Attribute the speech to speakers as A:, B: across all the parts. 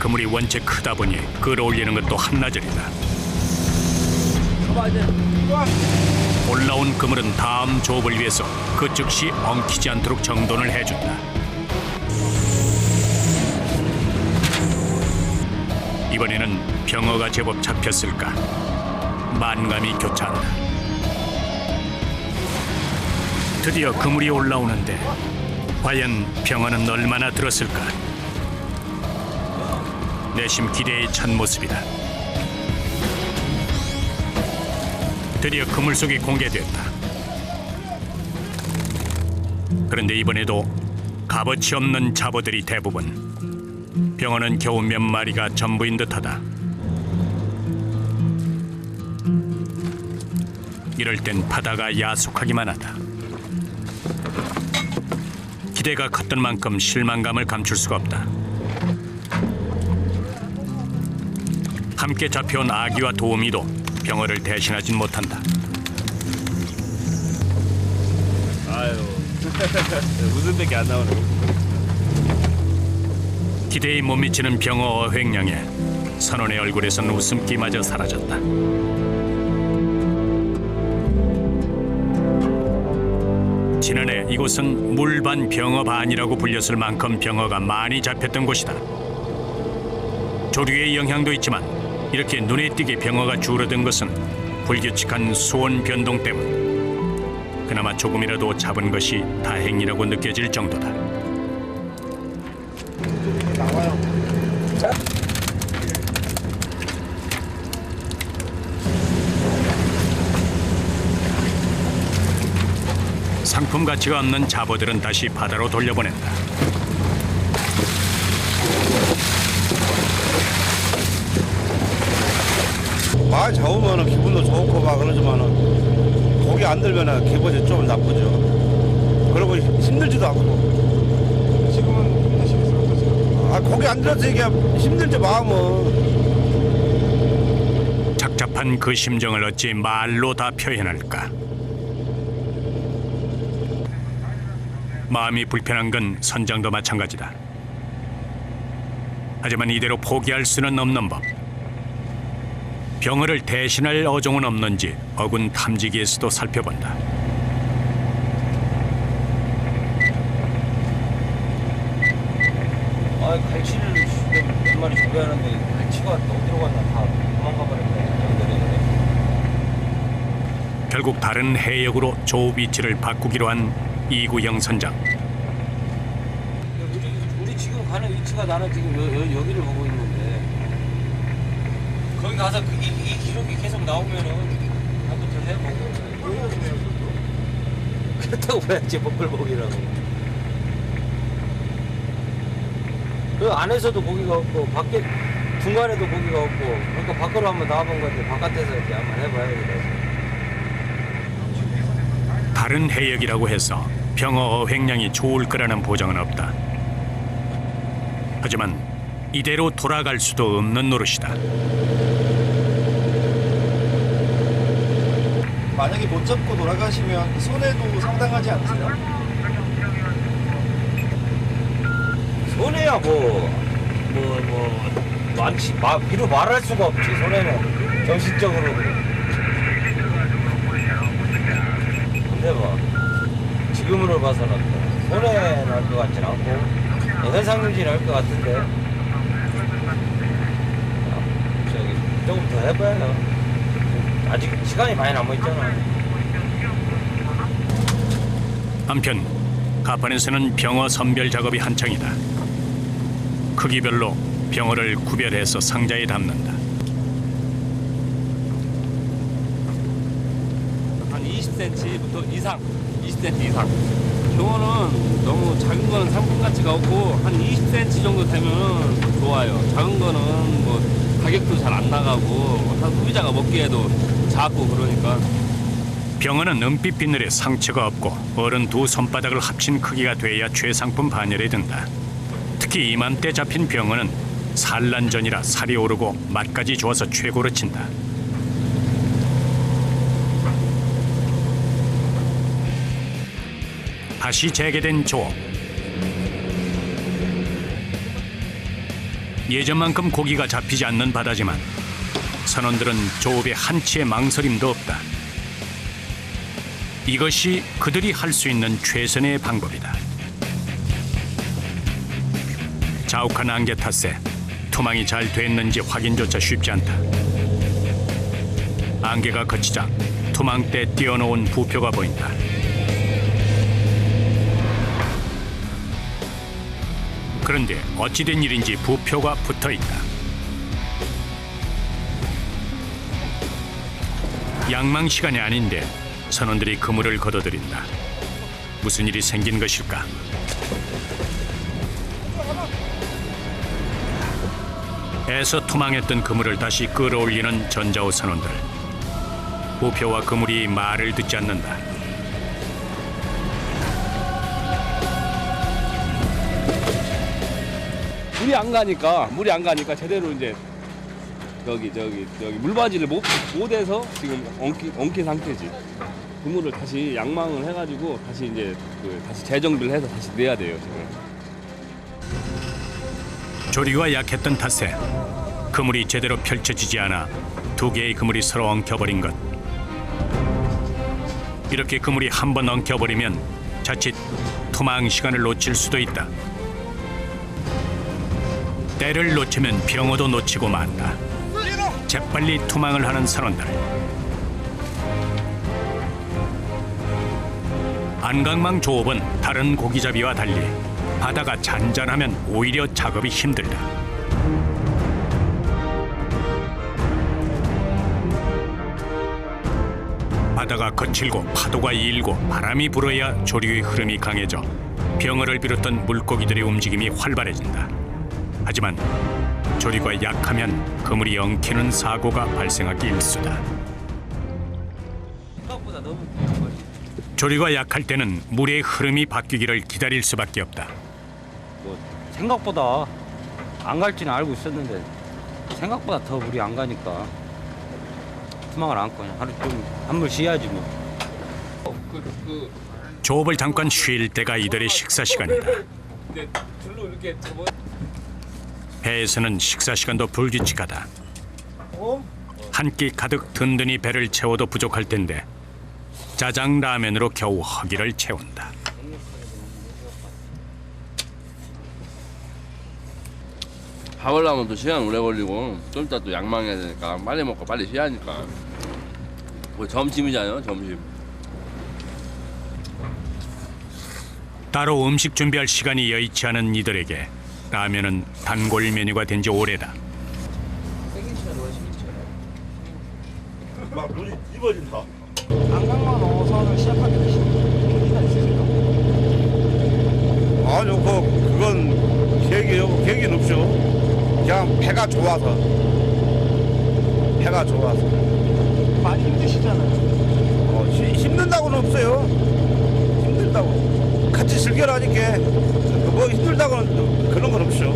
A: 그물이 원체 크다 보니 끌어올리는 것도 한나절이다. 올라온 그물은 다음 조업을 위해서 그 즉시 엉키지 않도록 정돈을 해준다. 이번에는 병어가 제법 잡혔을까? 만감이 교차한다. 드디어 그물이 올라오는데 과연 병어는 얼마나 들었을까? 내심 기대에 찬 모습이다. 드디어 그물 속이 공개됐다. 그런데 이번에도 값어치 없는 잡어들이 대부분. 병어는 겨우 몇 마리가 전부인 듯하다. 이럴 땐 바다가 야속하기만 하다. 기대가 컸던 만큼 실망감을 감출 수가 없다. 함께 잡혀온 아기와 도우미도 병어를 대신하진 못한다.
B: 아유, 웃음밖에 안 나오네.
A: 기대에 못 미치는 병어 어획량에 선원의 얼굴에선 웃음기마저 사라졌다. 지난해 이곳은 물반 병어반이라고 불렸을 만큼 병어가 많이 잡혔던 곳이다. 조류의 영향도 있지만 이렇게 눈에 띄게 병어가 줄어든 것은 불규칙한 수온 변동 때문. 그나마 조금이라도 잡은 것이 다행이라고 느껴질 정도다.
C: 나와요.
A: 상품 가치가 없는 잡어들은 다시 바다로 돌려보낸다.
C: 많이 잡으면 기분도 좋고 막 그러지만은 고기 안 들면 기분이 좀 나쁘죠. 그리고 힘들지도 않고.
D: 지금은 힘드시겠어요? 어떠세요?
C: 아, 고기 안 들어서 이게 힘들지 마음은.
A: 착잡한 그 심정을 어찌 말로 다 표현할까? 마음이 불편한 건 선장도 마찬가지다. 하지만 이대로 포기할 수는 없는 법. 병어를 대신할 어종은 없는지 어군 탐지기에서도 살펴본다.
B: 아, 갈치를 몇 마리 잡아야 하는데 갈치가 어디로 갔나 다 도망가 버렸네.
A: 결국 다른 해역으로 조업 위치를 바꾸기로 한 이구영 선장.
B: 우리 지금 가는 위치가 나는 지금 여기를 보고 있는데 거기 가서 이 기록이 계속 나오면은 한번더 해보고 그렇다고 봐야지 먹을먹이라고. 그 안에서도 고기가 없고 밖에 중간에도 고기가 없고 그러니까 밖으로 한번 나와본 건데 바깥에서 이렇게 한번 해봐야 돼.
A: 다른 해역이라고 해서 병어 어획량이 좋을 거라는 보장은 없다. 하지만 이대로 돌아갈 수도 없는 노릇이다.
D: 만약에 못 잡고 돌아가시면 손해도 상당하지 않으세요?
B: 손해야 많지 비로 말할 수가 없지. 손해는 정신적으로. 근데 지금으로 봐서는 손해 날 것 같진 않고 현상 유지는 할 것 같은데 조금 더 해봐야 아직 시간이 많이 남아있잖아.
A: 한편 가판에서는 병어 선별 작업이 한창이다. 크기별로 병어를 구별해서 상자에 담는다.
E: 한 20cm부터 이상, 20cm 이상. 병어는 너무 작은 거는 상품 가치가 없고 한 20cm 정도 되면 좋아요. 작은 거는 뭐 가격도 잘 안 나가고 소비자가 먹기에도 작고 그러니까.
A: 병어는 은빛 비늘에 상처가 없고 어른 두 손바닥을 합친 크기가 돼야 최상품 반열에 든다. 특히 이맘때 잡힌 병어는 산란전이라 살이 오르고 맛까지 좋아서 최고로 친다. 다시 재개된 조업. 예전만큼 고기가 잡히지 않는 바다지만 선원들은 조업에 한치의 망설임도 없다. 이것이 그들이 할 수 있는 최선의 방법이다. 자욱한 안개 탓에 투망이 잘 됐는지 확인조차 쉽지 않다. 안개가 걷히자 투망대 띄워놓은 부표가 보인다. 그런데 어찌된 일인지 부표가 붙어있다. 양망 시간이 아닌데 선원들이 그물을 걷어들인다. 무슨 일이 생긴 것일까? 애써 투망했던 그물을 다시 끌어올리는 전자호 선원들. 부표와 그물이 말을 듣지 않는다.
E: 물이 안 가니까 제대로 이제 저기 물바지를 못해서 지금 엉킨 상태지. 그물을 다시 양망을 해가지고 다시 이제 다시 재정비를 해서 다시 내야 돼요 지금.
A: 조리가 약했던 탓에 그물이 제대로 펼쳐지지 않아 두 개의 그물이 서로 엉켜버린 것. 이렇게 그물이 한 번 엉켜버리면 자칫 투망 시간을 놓칠 수도 있다. 때를 놓치면 병어도 놓치고 만다. 재빨리 투망을 하는 선원들. 안강망 조업은 다른 고기잡이와 달리 바다가 잔잔하면 오히려 작업이 힘들다. 바다가 거칠고 파도가 일고 바람이 불어야 조류의 흐름이 강해져 병어를 비롯한 물고기들의 움직임이 활발해진다. 하지만 조류가 약하면 그물이 엉키는 사고가 발생하기 일쑤다.
B: 생각보다 너무
A: 조류가 약할 때는 물의 흐름이 바뀌기를 기다릴 수밖에 없다.
B: 생각보다 안 갈지는 알고 있었는데 생각보다 더 물이 안 가니까 투망을 안 거냐. 하루 좀 한물 쉬어야지 뭐.
A: 조업을 잠깐 쉴 때가 이들의 식사 시간이다.
E: 근데 줄로 이렇게 접어.
A: 배에서는 식사 시간도 불규칙하다. 한 끼 가득 든든히 배를 채워도 부족할 텐데 짜장 라면으로 겨우 허기를 채운다.
F: 밥을 하면 또 시간 오래 걸리고 좀 이따 또 양망해야 되니까 빨리 먹고 빨리 쉬야하니까. 뭐 점심이잖아요, 점심.
A: 따로 음식 준비할 시간이 여의치 않은 이들에게 라면은 단골 메뉴가 된 지 오래다.
C: 막 눈이 입어진다.
D: 안강만 어선을 시작하게 되신 계기가 있으실까?
C: 아니요, 그건 계기는 없죠. 그냥 배가 좋아서.
D: 많이 힘드시잖아요.
C: 힘든다고는 없어요. 힘들다고. 같이 즐겨라니까. 뭐 힘들다고는 그런 건 없죠.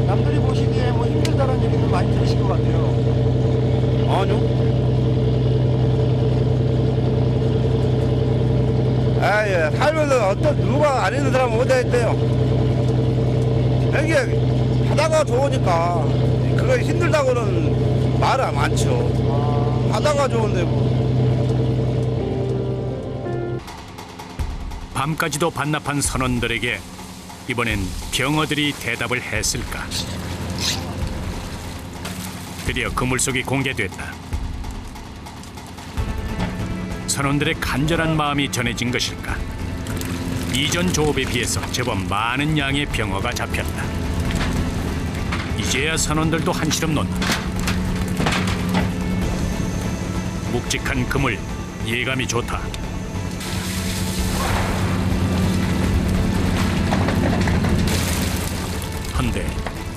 D: 남들이 보시기에 뭐 힘들다는 얘기는 많이 들으실 것 같아요.
C: 아니요. 아예 살면서 누가 안 있는 사람은 어디에 있대요. 여기 바다가 좋으니까 그거 힘들다고는 말이 많죠. 바다가 좋은데 뭐.
A: 밤까지도 반납한 선원들에게 이번엔 병어들이 대답을 했을까? 드디어 그물속이 공개됐다. 선원들의 간절한 마음이 전해진 것일까? 이전 조업에 비해서 제법 많은 양의 병어가 잡혔다. 이제야 선원들도 한시름 놓는다. 묵직한 그물, 예감이 좋다. 한데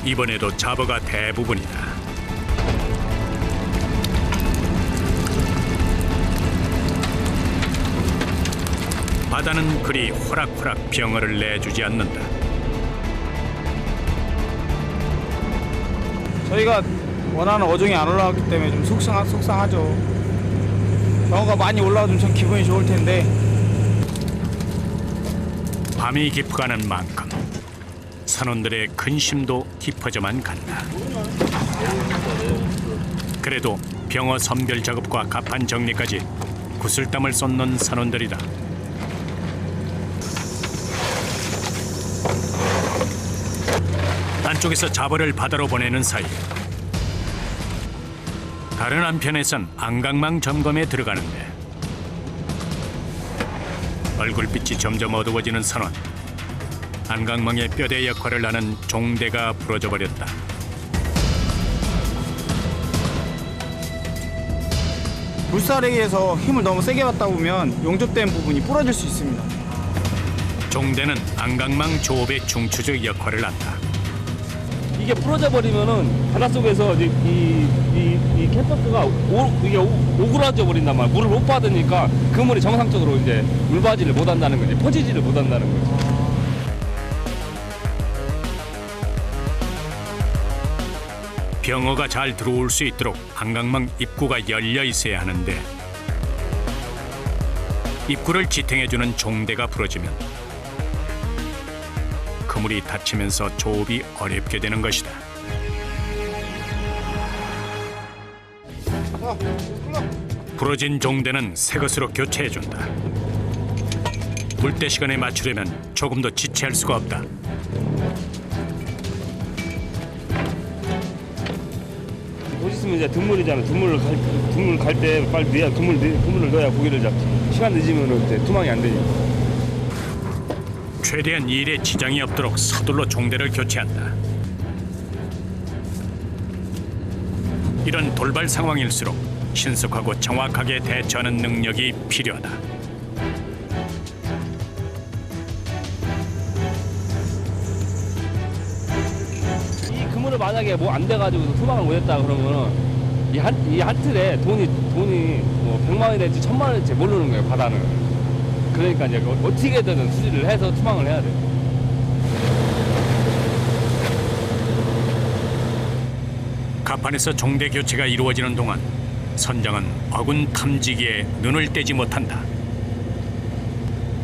A: 이번에도 잡어가 대부분이다. 바다는 그리 호락호락 병어를 내주지 않는다.
G: 저희가 원하는 어종이 안 올라왔기 때문에 좀 속상하죠. 병어가 많이 올라와주면 참 기분이 좋을 텐데.
A: 밤이 깊어가는 만큼 선원들의 근심도 깊어져만 간다. 그래도 병어 선별 작업과 갑판 정리까지 구슬땀을 쏟는 선원들이다. 안쪽에서 자벌을 바다로 보내는 사이 다른 한편에선 안강망 점검에 들어가는데 얼굴빛이 점점 어두워지는 선원. 안강망의 뼈대 역할을 하는 종대가 부러져 버렸다.
G: 물살에 의해서 힘을 너무 세게 받다 보면 용접된 부분이 부러질 수 있습니다.
A: 종대는 안강망 조업의 중추적 역할을 한다.
E: 이게 부러져 버리면은 바닷속에서 이 캣버스가 이게 오그라져 버린단 말이야. 물을 못 받으니까 그물이 정상적으로 이제 물바지를 못 한다는 거지. 퍼지지를 못 한다는 거지.
A: 병어가 잘 들어올 수 있도록 안강망 입구가 열려 있어야 하는데 입구를 지탱해주는 종대가 부러지면 그물이 닫히면서 조업이 어렵게 되는 것이다. 부러진 종대는 새 것으로 교체해준다. 물때 시간에 맞추려면 조금 더 지체할 수가 없다.
E: 보시면 이제 등물이잖아. 등물 갈 때 빨리 넣어야 그물을 넣어야 고기를 잡지. 시간 늦으면 이제 투망이 안 되니까.
A: 최대한 일에 지장이 없도록 서둘러 종대를 교체한다. 이런 돌발 상황일수록 신속하고 정확하게 대처하는 능력이 필요하다.
E: 이 그물을 만약에 뭐 안 돼가지고 투망을 못했다 그러면은 이 한 틀에 돈이 뭐 100만 원이 될지 1000만 원이 될지 모르는 거예요, 바다는. 그러니까 이제 어떻게든 수리를 해서 투망을 해야 돼.
A: 갑판에서 종대 교체가 이루어지는 동안 선장은 어군 탐지기에 눈을 떼지 못한다.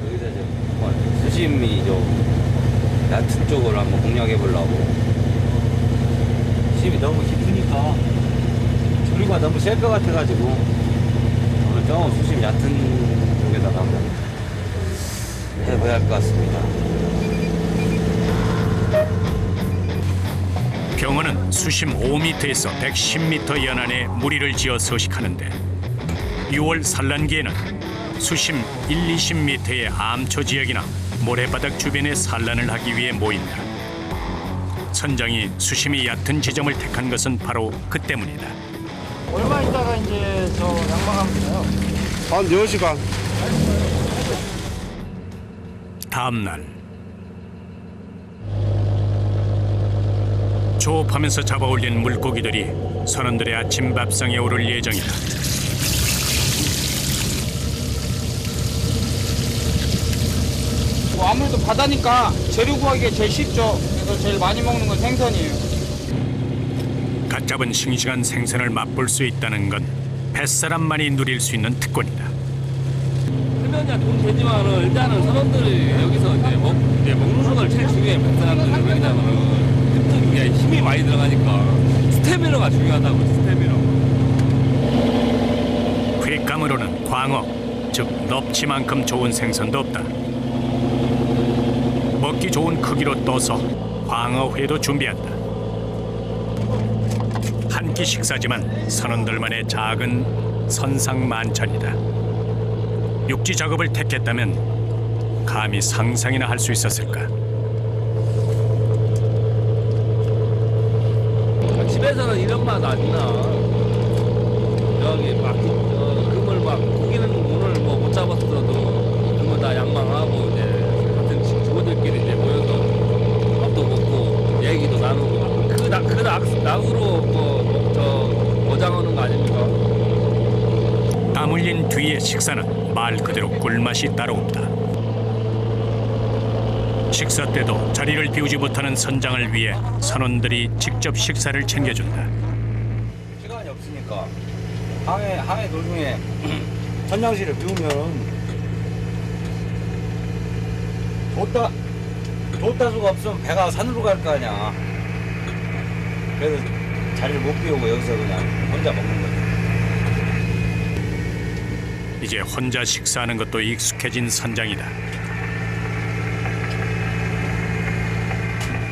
B: 여기서 이제 뭐 수심이 좀 얕은 쪽으로 한번 공략해 보려고. 수심이 너무 깊으니까 조류가 너무 셀 것 같아가지고 오늘 좀 수심 얕은 쪽에다가 한번 해봐야 할 것 같습니다.
A: 병어는 수심 5m에서 110m 연안에 무리를 지어 서식하는데 6월 산란기에는 수심 1, 20m의 암초 지역이나 모래바닥 주변에 산란을 하기 위해 모인다. 선장이 수심이 얕은 지점을 택한 것은 바로 그 때문이다.
D: 얼마 있다가 이제 저 양방하면 되나요?
C: 한 4시간.
A: 다음 날 조업하면서 잡아올린 물고기들이 선원들의 아침 밥상에 오를 예정이다.
G: 뭐 아무래도 바다니까 재료 구하기가 제일 쉽죠. 그래서 제일 많이 먹는 건 생선이에요.
A: 갓 잡은 싱싱한 생선을 맛볼 수 있다는 건 뱃사람만이 누릴 수 있는 특권이다.
E: 쓰면야 돈 되지만은 일단은 선원들이 여기서 이제 먹는 걸 제일 중요해. 백사람들은 왜냐면은 이게 힘이 많이 들어가니까 스태미너가 중요하다고. 스태미너.
A: 횟감으로는 광어, 즉 넙치만큼 좋은 생선도 없다. 먹기 좋은 크기로 떠서 광어회도 준비한다. 한 끼 식사지만 선원들만의 작은 선상 만찬이다. 육지 작업을 택했다면 감히 상상이나 할 수 있었을까?
E: 집에서는 이런 맛 안 나. 여기 막 그물 막 고기는 오늘 뭐 못 잡았어도 그물 다 양망하고 이제 같은 친구들끼리 이제 모여서 밥도 먹고 얘기도 나누고 그 낙으로 저 어장하는 거 아닙니까?
A: 땀 흘린 뒤의 식사는 말 그대로 꿀맛이 따라온다. 식사 때도 자리를 비우지 못하는 선장을 위해 선원들이 직접 식사를 챙겨준다.
B: 시간이 없으니까 항해 도중에 선장실을 비우면 도타수가 없으면 배가 산으로 갈 거 아니야. 그래서 자리를 못 비우고 여기서 그냥 혼자 먹는 거지.
A: 이제 혼자 식사하는 것도 익숙해진 선장이다.